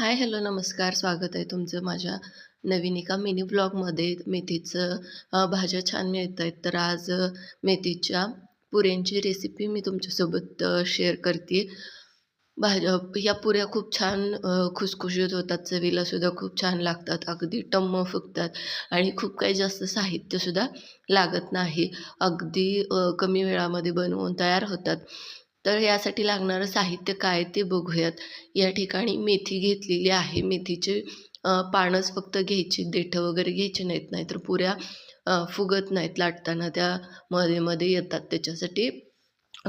हाय, hello, नमस्कार. स्वागत आहे तुमचं माझ्या नवीन एका मिनी ब्लॉगमध्ये. मेथीचं भाज्या छान मिळत आहेत, तर आज मेथीच्या पुऱ्यांची रेसिपी मी तुमच्यासोबत शेअर करते. भाज्या ह्या पुऱ्या खूप छान खुसखुशीत होतात, चवीलासुद्धा खूप छान लागतात, अगदी टम्म फुगतात आणि खूप काही जास्त साहित्यसुद्धा लागत नाही. अगदी कमी वेळामध्ये बनवून तयार होतात. तर यासाठी लागणारं साहित्य काय ते बघूयात. या ठिकाणी मेथी घेतलेली आहे. मेथीचे पानंच फक्त घ्यायची, देठं वगैरे घ्यायची नाहीत, नाहीतर पुऱ्या फुगत नाहीत लाटताना, त्या मध्ये-मध्ये येतात. त्याच्यासाठी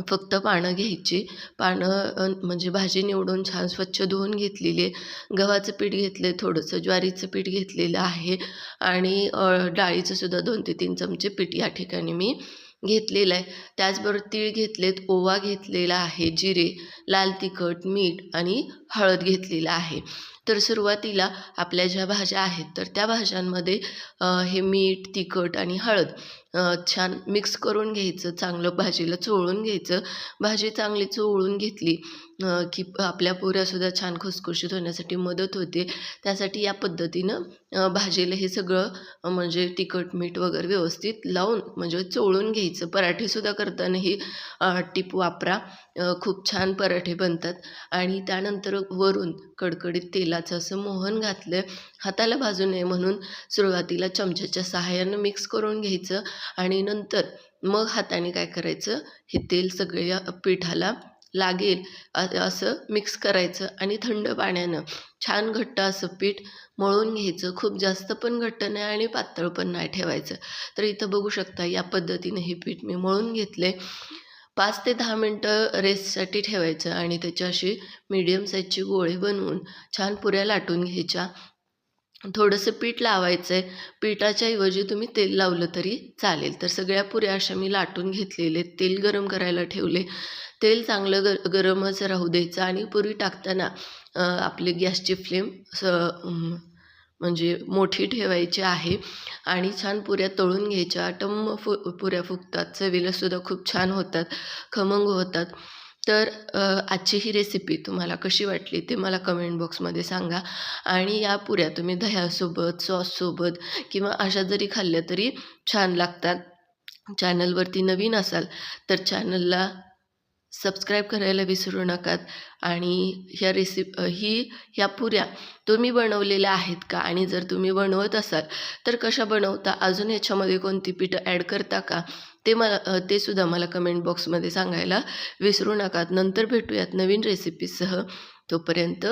फक्त पानं घ्यायची. पानं म्हणजे भाजी निवडून छान स्वच्छ धुवून घेतलेली आहे. गव्हाचं पीठ घेतलं आहे, थोडंसं ज्वारीचं पीठ घेतलेलं आहे आणि डाळीचं सुद्धा 2 ते 3 चमचे पीठ या ठिकाणी मी घेतलेलं आहे. त्याचबरोबर तीळ घेतलेत, ओवा घेतलेला आहे, जिरे, लाल तिखट, मीठ आणि हळद घेतलेलं आहे. तर सुरुवातीला आपल्या ज्या भाज्या आहेत, तर त्या भाज्यांमध्ये हे मीठ, तिखट आणि हळद छान मिक्स करून घ्यायचं, चांगलं भाजीला चोळून घ्यायचं. भाजी चांगली चोळून घेतली की आपल्या पुऱ्यासुद्धा छान खुसखुशीत होण्यासाठी मदत होते. त्यासाठी या पद्धतीनं भाजीला हे सगळं म्हणजे तिखट, मीठ वगैरे व्यवस्थित लावून म्हणजे चोळून घ्यायचं. पराठेसुद्धा करताना ही टीप वापरा. खूप छान पराठे बनतात. आणि त्यानंतर वरून कडकडीत तेलाचं असं मोहन घातलं. हाताला भाजू नये म्हणून सुरुवातीला चमच्याच्या सहाय्यानं मिक्स करून घ्यायचं आणि नंतर मग हाताने काय करायचं, हे तेल सगळ्या पिठाला लागेल असं मिक्स करायचं आणि थंड पाण्यानं छान घट्ट असं पीठ मळून घ्यायचं. खूप जास्त पण घट्ट नाही आणि पातळ पण नाही ठेवायचं. तर इथं बघू शकता या पद्धतीने हे पीठ मी मळून घेतले. 5 ते 10 मिनटं रेस्टसाठी ठेवायचं आणि त्याची अशी मीडियम साईजची गोळे बनवून छान पुऱ्या लाटून घ्यायच्या. थोडंसं पीठ लावायचं आहे. पिठाच्या ऐवजी तुम्ही तेल लावलं तरी चालेल. तर सगळ्या पुऱ्या अशा मी लाटून घेतलेले. तेल गरम करायला ठेवले. तेल चांगलं गरमच राहू द्यायचं आणि पुरी टाकताना आपली गॅसची फ्लेम म्हणजे मोठी ठेवायची आहे आणि छान पुऱ्या तळून घ्यायच्या. टम्म पुऱ्या फुगतात, चवीलासुद्धा खूप छान होतात, खमंग होतात. तर आजची ही रेसिपी तुम्हाला कशी वाटली ते मला कमेंट बॉक्समध्ये सांगा. आणि या पुऱ्या तुम्ही दह्यासोबत, सॉससोबत किंवा अशा जरी खाल्ल्या तरी छान लागतात. चॅनलवरती नवीन असाल तर चॅनलला सबस्क्राईब करायला विसरू नका. आणि ह्या पुऱ्या तुम्ही बनवलेल्या आहेत का? आणि जर तुम्ही बनवत असाल तर कशा बनवता? अजून ह्याच्यामध्ये कोणती पीठं ॲड करता का? ते सुद्धा मला कमेंट बॉक्समध्ये सांगायला विसरू नका. नंतर भेटूयात नवीन रेसिपीसह. तोपर्यंत